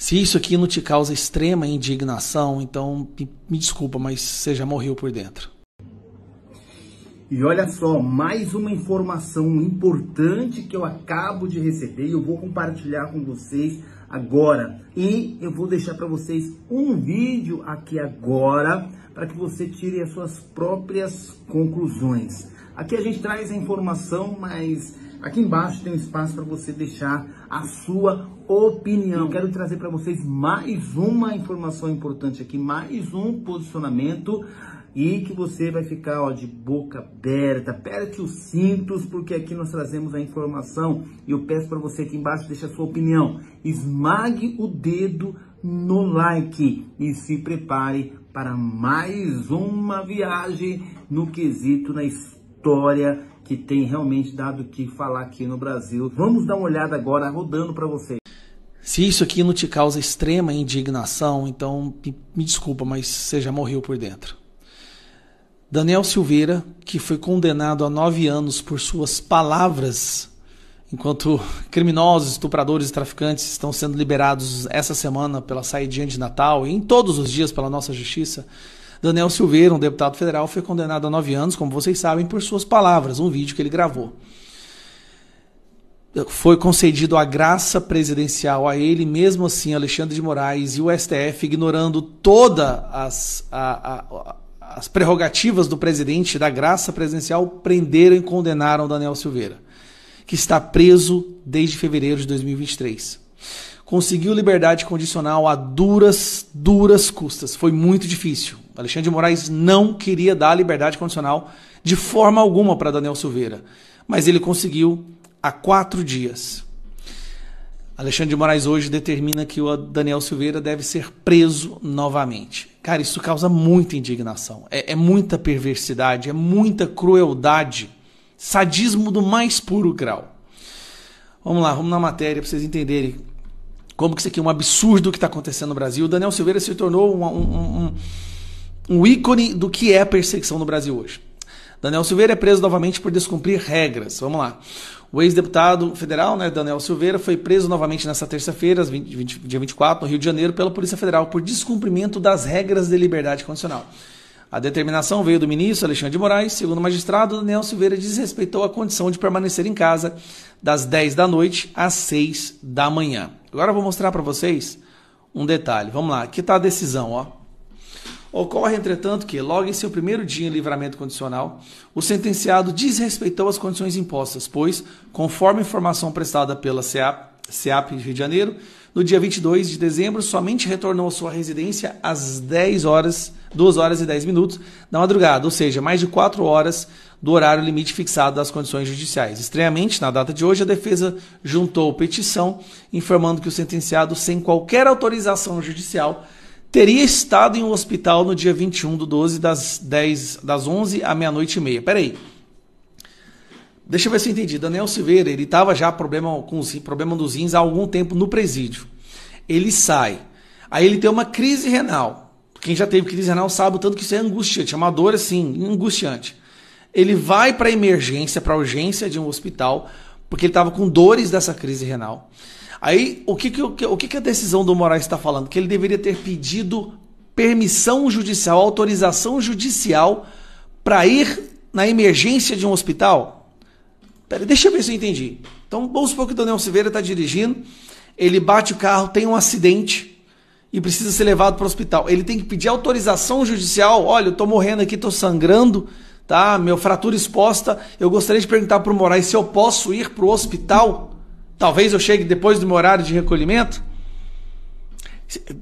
Se isso aqui não te causa extrema indignação, então me desculpa, mas você já morreu por dentro. E olha só, mais uma informação importante que eu acabo de receber e eu vou compartilhar com vocês agora. E eu vou deixar para vocês um vídeo aqui agora para que você tire as suas próprias conclusões. Aqui a gente traz a informação, mas aqui embaixo tem um espaço para você deixar a sua opinião. Eu quero trazer para vocês mais uma informação importante aqui, mais um posicionamento e que você vai ficar de boca aberta, aperte os cintos, porque aqui nós trazemos a informação e eu peço para você aqui embaixo deixar a sua opinião. Esmague o dedo no like e se prepare para mais uma viagem no quesito, na história que tem realmente dado o que falar aqui no Brasil. Vamos dar uma olhada agora, rodando para vocês. Se isso aqui não te causa extrema indignação, então me desculpa, mas você já morreu por dentro. Daniel Silveira, que foi condenado a 9 anos por suas palavras, enquanto criminosos, estupradores e traficantes estão sendo liberados essa semana pela saída de Natal e em todos os dias pela nossa justiça, Daniel Silveira, um deputado federal, foi condenado a 9 anos, como vocês sabem, por suas palavras, um vídeo que ele gravou. Foi concedido a graça presidencial a ele, mesmo assim Alexandre de Moraes e o STF, ignorando todas as prerrogativas do presidente da graça presidencial, prenderam e condenaram Daniel Silveira, que está preso desde fevereiro de 2023. Conseguiu liberdade condicional a duras custas. Foi muito difícil. Alexandre de Moraes não queria dar liberdade condicional de forma alguma para Daniel Silveira, mas ele conseguiu há 4 dias. Alexandre de Moraes hoje determina que o Daniel Silveira deve ser preso novamente. Cara, isso causa muita indignação. É muita perversidade, é muita crueldade, sadismo do mais puro grau. Vamos lá, vamos na matéria para vocês entenderem como que isso aqui é um absurdo que está acontecendo no Brasil. O Daniel Silveira se tornou um ícone do que é a perseguição no Brasil hoje. Daniel Silveira é preso novamente por descumprir regras. Vamos lá. O ex-deputado federal, Daniel Silveira, foi preso novamente nesta terça-feira, dia 24, no Rio de Janeiro, pela Polícia Federal por descumprimento das regras de liberdade condicional. A determinação veio do ministro Alexandre de Moraes. Segundo o magistrado, Daniel Silveira desrespeitou a condição de permanecer em casa das 10 da noite às 6 da manhã. Agora eu vou mostrar para vocês um detalhe. Vamos lá, aqui está a decisão, ó. Ocorre, entretanto, que, logo em seu primeiro dia em livramento condicional, o sentenciado desrespeitou as condições impostas, pois, conforme informação prestada pela SEAP Rio de Janeiro, no dia 22 de dezembro, somente retornou à sua residência às 2 horas e 10 minutos da madrugada, ou seja, mais de 4 horas do horário limite fixado das condições judiciais. Estranhamente, na data de hoje, a defesa juntou petição informando que o sentenciado, sem qualquer autorização judicial, teria estado em um hospital no dia 21/12, das 11 à meia-noite e meia. Peraí. Deixa eu ver se eu entendi. Daniel Silveira, ele estava já com problema dos rins há algum tempo no presídio. Ele sai. Aí ele tem uma crise renal. Quem já teve crise renal sabe o tanto que isso é angustiante. É uma dor, assim, angustiante. Ele vai para a emergência, para a urgência de um hospital, porque ele estava com dores dessa crise renal. Aí, o que a decisão do Moraes está falando? Que ele deveria ter pedido permissão judicial, autorização judicial para ir na emergência de um hospital? Pera, deixa eu ver se eu entendi. Então, vamos supor que o Daniel Silveira está dirigindo, ele bate o carro, tem um acidente e precisa ser levado para o hospital. Ele tem que pedir autorização judicial. Olha, eu estou morrendo aqui, estou sangrando, tá? Minha fratura exposta. Eu gostaria de perguntar para o Moraes se eu posso ir para o hospital. Talvez eu chegue depois do meu horário de recolhimento.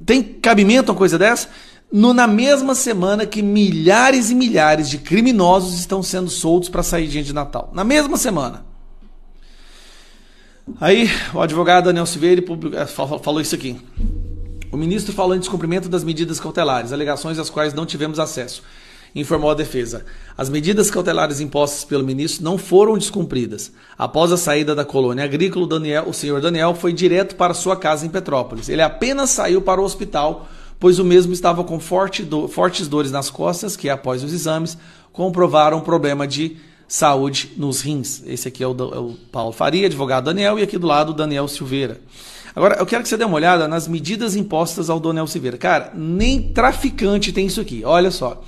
Tem cabimento uma coisa dessa? Na mesma semana que milhares e milhares de criminosos estão sendo soltos para sair de Natal. Na mesma semana. Aí o advogado Daniel Silveira falou isso aqui. O ministro falou em descumprimento das medidas cautelares, alegações às quais não tivemos acesso. Informou a defesa. As medidas cautelares impostas pelo ministro não foram descumpridas. Após a saída da colônia agrícola, o senhor Daniel foi direto para sua casa em Petrópolis. Ele apenas saiu para o hospital, pois o mesmo estava com fortes dores nas costas, que após os exames comprovaram um problema de saúde nos rins. Esse aqui é o Paulo Faria, advogado Daniel, e aqui do lado o Daniel Silveira. Agora, eu quero que você dê uma olhada nas medidas impostas ao Daniel Silveira. Cara, nem traficante tem isso aqui. Olha só.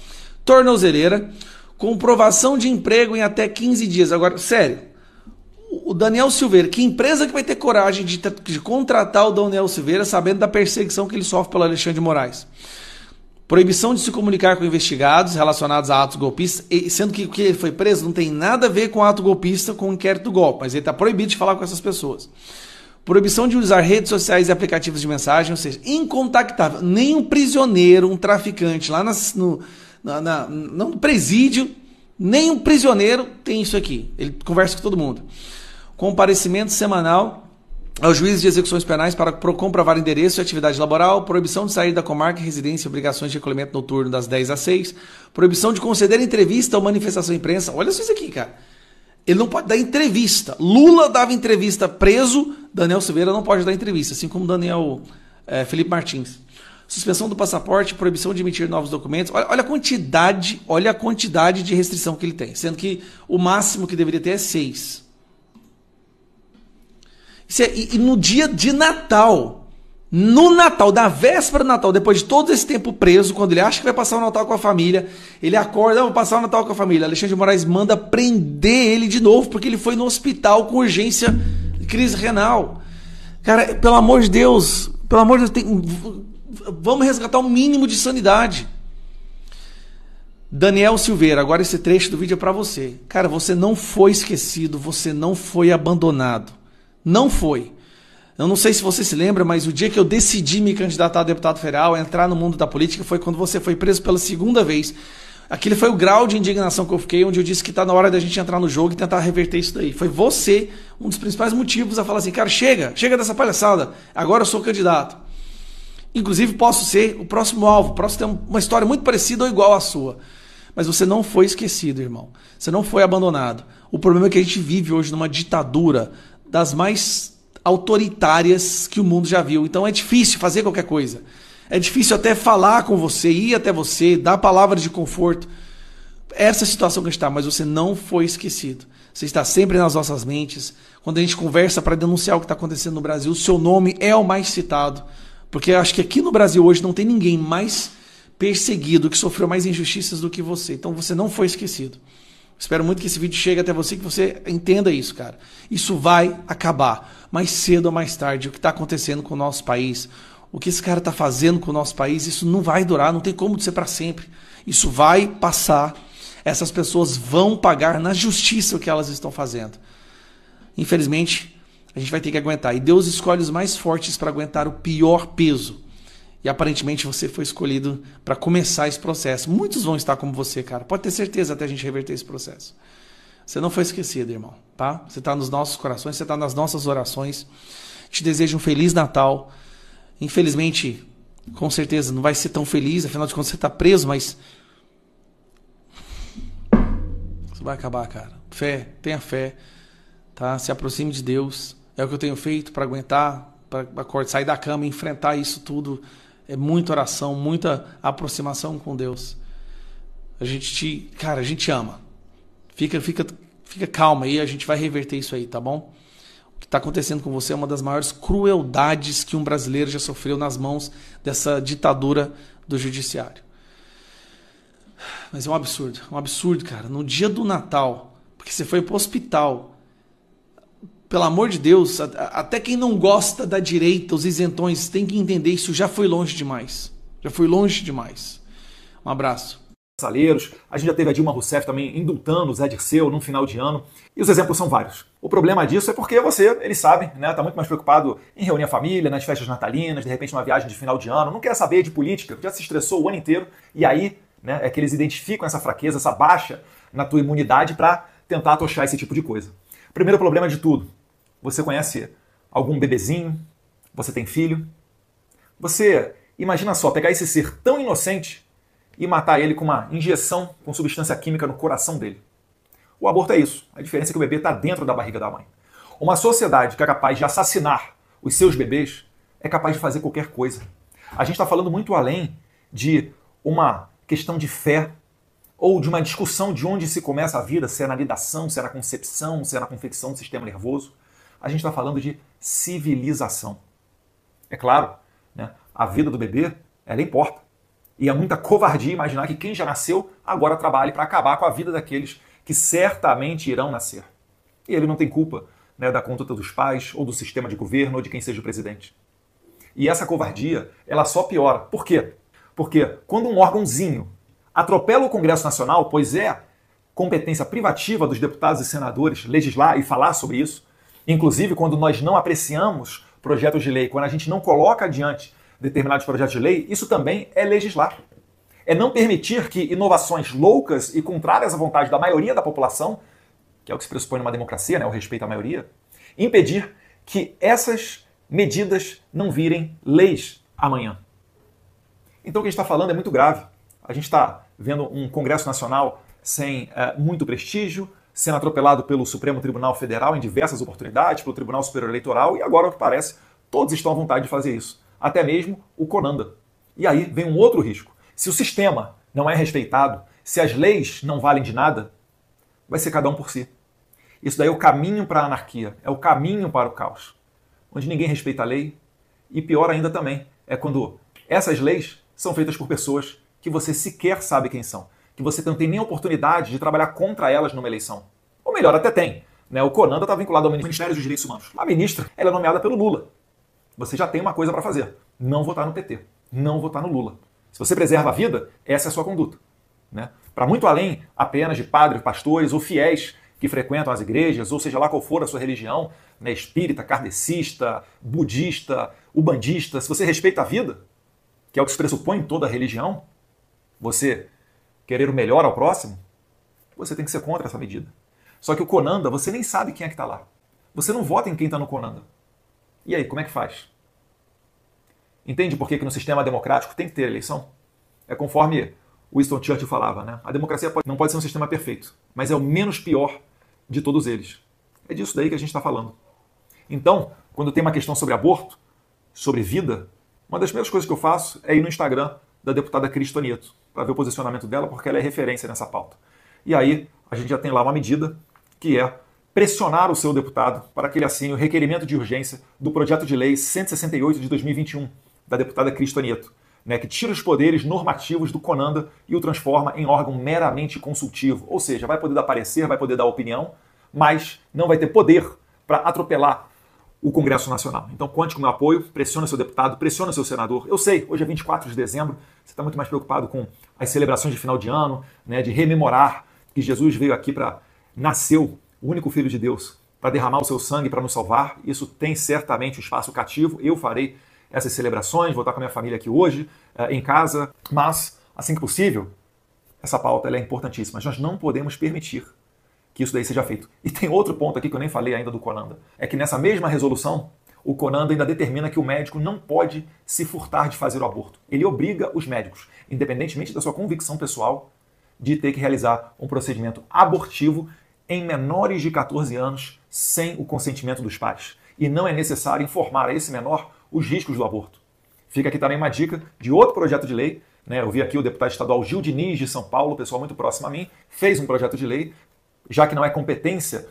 Tornozeleira, comprovação de emprego em até 15 dias. Agora, sério, o Daniel Silveira, que empresa que vai ter coragem de contratar o Daniel Silveira sabendo da perseguição que ele sofre pelo Alexandre de Moraes? Proibição de se comunicar com investigados relacionados a atos golpistas, sendo que o que ele foi preso não tem nada a ver com ato golpista, com o inquérito do golpe, mas ele está proibido de falar com essas pessoas. Proibição de usar redes sociais e aplicativos de mensagem, ou seja, incontactável. Nem um prisioneiro, um traficante lá no presídio, nem um prisioneiro tem isso aqui. Ele conversa com todo mundo. Comparecimento semanal ao juiz de execuções penais para comprovar endereço e atividade laboral, proibição de sair da comarca, residência e obrigações de recolhimento noturno das 10 às 6, proibição de conceder entrevista ou manifestação à imprensa. Olha só isso aqui, cara. Ele não pode dar entrevista. Lula dava entrevista preso, Daniel Silveira não pode dar entrevista, assim como Felipe Martins. Suspensão do passaporte, proibição de emitir novos documentos. Olha a quantidade de restrição que ele tem, sendo que o máximo que deveria ter é 6. E no dia de Natal, no Natal, da véspera do Natal, depois de todo esse tempo preso, quando ele acha que vai passar o Natal com a família, ele acorda, vou passar o Natal com a família. Alexandre de Moraes manda prender ele de novo, porque ele foi no hospital com urgência de crise renal. Cara, pelo amor de Deus, vamos resgatar o mínimo de sanidade. Daniel Silveira, agora esse trecho do vídeo é para você. Cara, você não foi esquecido, você não foi abandonado. Não foi. Eu não sei se você se lembra, mas o dia que eu decidi me candidatar a deputado federal, entrar no mundo da política, foi quando você foi preso pela segunda vez. Aquele foi o grau de indignação que eu fiquei, onde eu disse que está na hora da gente entrar no jogo e tentar reverter isso daí. Foi você um dos principais motivos a falar assim, cara, chega dessa palhaçada, agora eu sou candidato. Inclusive posso ser o próximo alvo, posso ter uma história muito parecida ou igual à sua. Mas você não foi esquecido, irmão. Você não foi abandonado. O problema é que a gente vive hoje numa ditadura das mais autoritárias que o mundo já viu. Então é difícil fazer qualquer coisa. É difícil até falar com você, ir até você, dar palavras de conforto. Essa é a situação que a gente está, mas você não foi esquecido. Você está sempre nas nossas mentes. Quando a gente conversa para denunciar o que está acontecendo no Brasil, o seu nome é o mais citado. Porque eu acho que aqui no Brasil hoje não tem ninguém mais perseguido, que sofreu mais injustiças do que você. Então você não foi esquecido. Espero muito que esse vídeo chegue até você, que você entenda isso, cara. Isso vai acabar, mais cedo ou mais tarde. O que está acontecendo com o nosso país, o que esse cara está fazendo com o nosso país, isso não vai durar, não tem como ser para sempre. Isso vai passar. Essas pessoas vão pagar na justiça o que elas estão fazendo. Infelizmente, a gente vai ter que aguentar. E Deus escolhe os mais fortes para aguentar o pior peso. E aparentemente você foi escolhido para começar esse processo. Muitos vão estar como você, cara. Pode ter certeza até a gente reverter esse processo. Você não foi esquecido, irmão, tá? Você está nos nossos corações, você está nas nossas orações. Te desejo um Feliz Natal. Infelizmente, com certeza, não vai ser tão feliz. Afinal de contas, você está preso, mas isso vai acabar, cara. Fé, tenha fé, tá? Se aproxime de Deus. É o que eu tenho feito para aguentar, para sair da cama e enfrentar isso tudo. É muita oração, muita aproximação com Deus. A gente te ama. Fica calma aí, a gente vai reverter isso aí, tá bom? O que está acontecendo com você é uma das maiores crueldades que um brasileiro já sofreu nas mãos dessa ditadura do judiciário. Mas é um absurdo, cara. No dia do Natal, porque você foi pro hospital, pelo amor de Deus, até quem não gosta da direita, os isentões, tem que entender isso já foi longe demais. Já foi longe demais. Um abraço. Saleiros, a gente já teve a Dilma Rousseff também indultando o Zé Dirceu no final de ano, e os exemplos são vários. O problema disso é porque eles sabem, né, tá muito mais preocupado em reunir a família, nas festas natalinas, de repente uma viagem de final de ano, não quer saber de política, já se estressou o ano inteiro, e aí, né, é que eles identificam essa fraqueza, essa baixa na tua imunidade para tentar atochar esse tipo de coisa. Primeiro problema de tudo, você conhece algum bebezinho? Você tem filho? Você, imagina só, pegar esse ser tão inocente e matar ele com uma injeção com substância química no coração dele. O aborto é isso. A diferença é que o bebê está dentro da barriga da mãe. Uma sociedade que é capaz de assassinar os seus bebês é capaz de fazer qualquer coisa. A gente está falando muito além de uma questão de fé ou de uma discussão de onde se começa a vida, se é na nidação, se é na concepção, se é na confecção do sistema nervoso. A gente está falando de civilização. É claro, né? A vida do bebê, ela importa. E é muita covardia imaginar que quem já nasceu agora trabalhe para acabar com a vida daqueles que certamente irão nascer. E ele não tem culpa, né, da conduta dos pais, ou do sistema de governo, ou de quem seja o presidente. E essa covardia, ela só piora. Por quê? Porque quando um órgãozinho atropela o Congresso Nacional, pois é competência privativa dos deputados e senadores legislar e falar sobre isso, inclusive quando nós não apreciamos projetos de lei, quando a gente não coloca adiante determinados projetos de lei, isso também é legislar. É não permitir que inovações loucas e contrárias à vontade da maioria da população, que é o que se pressupõe numa democracia, né, o respeito à maioria, impedir que essas medidas não virem leis amanhã. Então o que a gente está falando é muito grave. A gente está vendo um Congresso Nacional sem muito prestígio, sendo atropelado pelo Supremo Tribunal Federal em diversas oportunidades, pelo Tribunal Superior Eleitoral, e agora, ao que parece, todos estão à vontade de fazer isso. Até mesmo o Conanda. E aí vem um outro risco. Se o sistema não é respeitado, se as leis não valem de nada, vai ser cada um por si. Isso daí é o caminho para a anarquia, é o caminho para o caos, onde ninguém respeita a lei, e pior ainda também, é quando essas leis são feitas por pessoas que você sequer sabe quem são, que você não tem nem oportunidade de trabalhar contra elas numa eleição. Ou melhor, até tem. Né? O Conanda está vinculado ao Ministério dos Direitos Humanos. A ministra, ela é nomeada pelo Lula. Você já tem uma coisa para fazer, não votar no PT, não votar no Lula. Se você preserva a vida, essa é a sua conduta. Né? Para muito além apenas de padres, pastores ou fiéis que frequentam as igrejas, ou seja lá qual for a sua religião, né, espírita, kardecista, budista, ubandista, se você respeita a vida, que é o que se pressupõe em toda a religião, você querer o melhor ao próximo, você tem que ser contra essa medida. Só que o Conanda, você nem sabe quem é que está lá. Você não vota em quem está no Conanda. E aí, como é que faz? Entende por que no sistema democrático tem que ter eleição? É conforme Winston Churchill falava, né? A democracia não pode ser um sistema perfeito, mas é o menos pior de todos eles. É disso daí que a gente está falando. Então, quando tem uma questão sobre aborto, sobre vida, uma das primeiras coisas que eu faço é ir no Instagram da deputada Cristo Nieto, para ver o posicionamento dela, porque ela é referência nessa pauta. E aí, a gente já tem lá uma medida que é pressionar o seu deputado para que ele assine o requerimento de urgência do projeto de lei 168 de 2021, da deputada Cristo Nieto, né, que tira os poderes normativos do Conanda e o transforma em órgão meramente consultivo. Ou seja, vai poder dar parecer, vai poder dar opinião, mas não vai ter poder para atropelar o Congresso Nacional. Então conte com o meu apoio, pressione o seu deputado, pressione o seu senador. Eu sei, hoje é 24 de dezembro, você está muito mais preocupado com as celebrações de final de ano, né, de rememorar que Jesus veio aqui nasceu, o único Filho de Deus, para derramar o seu sangue para nos salvar. Isso tem certamente um espaço cativo, eu farei essas celebrações, vou estar com a minha família aqui hoje, em casa, mas, assim que possível, essa pauta ela é importantíssima. Mas nós não podemos permitir que isso daí seja feito. E tem outro ponto aqui que eu nem falei ainda do Conanda. É que nessa mesma resolução, o Conanda ainda determina que o médico não pode se furtar de fazer o aborto. Ele obriga os médicos, independentemente da sua convicção pessoal, de ter que realizar um procedimento abortivo em menores de 14 anos sem o consentimento dos pais. E não é necessário informar a esse menor os riscos do aborto. Fica aqui também uma dica de outro projeto de lei. Né? Eu vi aqui o deputado estadual Gil Diniz, de São Paulo, pessoal muito próximo a mim, fez um projeto de lei, já que não é competência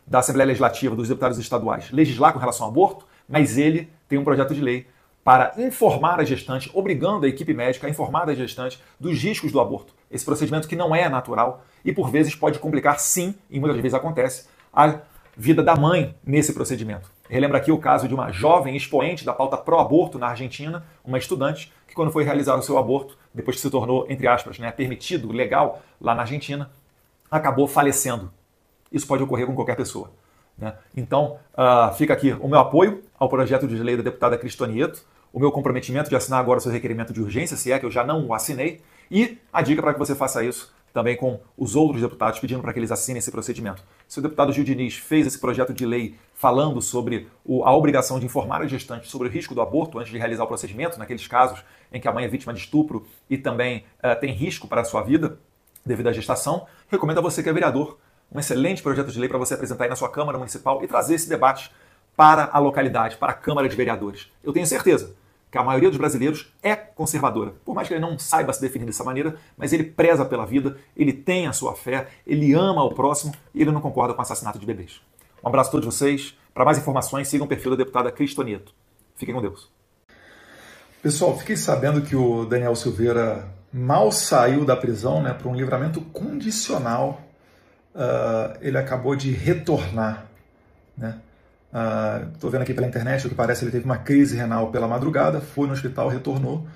da Assembleia Legislativa, dos deputados estaduais, legislar com relação ao aborto, mas ele tem um projeto de lei para informar a gestante, obrigando a equipe médica a informar a gestante dos riscos do aborto. Esse procedimento que não é natural e, por vezes, pode complicar, sim, e muitas vezes acontece, a vida da mãe nesse procedimento. Relembra aqui o caso de uma jovem expoente da pauta pró-aborto na Argentina, uma estudante, que quando foi realizar o seu aborto, depois que se tornou, entre aspas, né, permitido, legal, lá na Argentina, acabou falecendo. Isso pode ocorrer com qualquer pessoa. Né? Então, fica aqui o meu apoio ao projeto de lei da deputada Cristo Nieto, o meu comprometimento de assinar agora o seu requerimento de urgência, se é que eu já não o assinei, e a dica para que você faça isso também com os outros deputados, pedindo para que eles assinem esse procedimento. Se o deputado Gil Diniz fez esse projeto de lei falando sobre a obrigação de informar a gestante sobre o risco do aborto antes de realizar o procedimento, naqueles casos em que a mãe é vítima de estupro e também tem risco para a sua vida devido à gestação, recomendo a você que é vereador um excelente projeto de lei para você apresentar aí na sua Câmara Municipal e trazer esse debate para a localidade, para a Câmara de Vereadores. Eu tenho certeza que a maioria dos brasileiros é conservadora. Por mais que ele não saiba se definir dessa maneira, mas ele preza pela vida, ele tem a sua fé, ele ama o próximo e ele não concorda com o assassinato de bebês. Um abraço a todos vocês. Para mais informações, sigam o perfil da deputada Cristo Nieto. Fiquem com Deus. Pessoal, fiquei sabendo que o Daniel Silveira mal saiu da prisão, né, para um livramento condicional. Ele acabou de retornar, né? Estou vendo aqui pela internet, o que parece ele teve uma crise renal pela madrugada, foi no hospital, retornou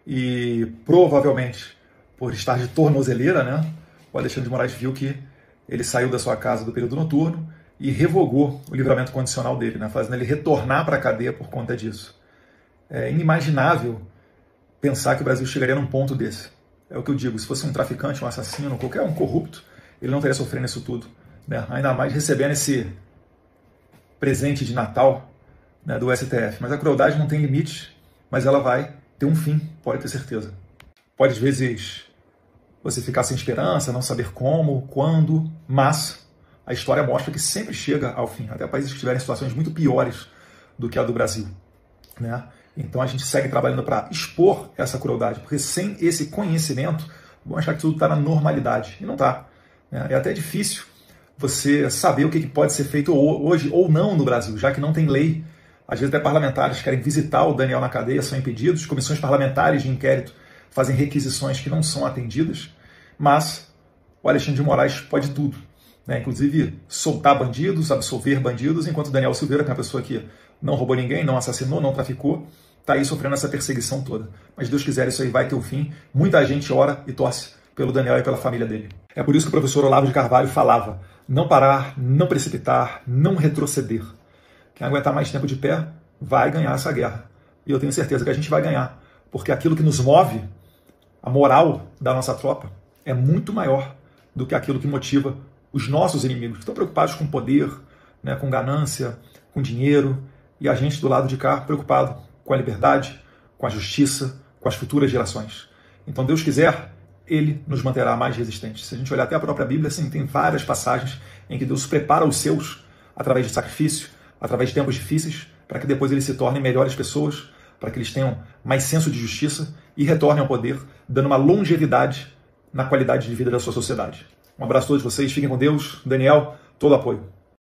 e provavelmente por estar de tornozeleira, né, o Alexandre de Moraes viu que ele saiu da sua casa do período noturno e revogou o livramento condicional dele, né, fazendo ele retornar para a cadeia por conta disso. É inimaginável pensar que o Brasil chegaria num ponto desse. É o que eu digo, se fosse um traficante, um assassino, qualquer um corrupto, ele não estaria sofrendo isso tudo, né? Ainda mais recebendo esse presente de Natal, né, do STF. Mas a crueldade não tem limite, mas ela vai ter um fim, pode ter certeza. Pode, às vezes, você ficar sem esperança, não saber como, quando, mas a história mostra que sempre chega ao fim, até países que tiverem situações muito piores do que a do Brasil, né? Então a gente segue trabalhando para expor essa crueldade, porque sem esse conhecimento, vão achar que tudo está na normalidade, e não está. É até difícil você saber o que pode ser feito hoje ou não no Brasil, já que não tem lei. Às vezes até parlamentares querem visitar o Daniel na cadeia, são impedidos, comissões parlamentares de inquérito fazem requisições que não são atendidas, mas o Alexandre de Moraes pode tudo, né? Inclusive soltar bandidos, absolver bandidos, enquanto o Daniel Silveira, que é uma pessoa que não roubou ninguém, não assassinou, não traficou, está aí sofrendo essa perseguição toda. Mas Deus quiser, isso aí vai ter um fim. Muita gente ora e torce pelo Daniel e pela família dele. É por isso que o professor Olavo de Carvalho falava: não parar, não precipitar, não retroceder. Quem aguentar mais tempo de pé vai ganhar essa guerra. E eu tenho certeza que a gente vai ganhar, porque aquilo que nos move, a moral da nossa tropa, é muito maior do que aquilo que motiva os nossos inimigos, que estão preocupados com poder, né, com ganância, com dinheiro, e a gente do lado de cá preocupado com a liberdade, com a justiça, com as futuras gerações. Então, Deus quiser, Ele nos manterá mais resistentes. Se a gente olhar até a própria Bíblia, assim, tem várias passagens em que Deus prepara os seus através de sacrifício, através de tempos difíceis, para que depois eles se tornem melhores pessoas, para que eles tenham mais senso de justiça e retornem ao poder, dando uma longevidade na qualidade de vida da sua sociedade. Um abraço a todos vocês, fiquem com Deus. Daniel, todo apoio.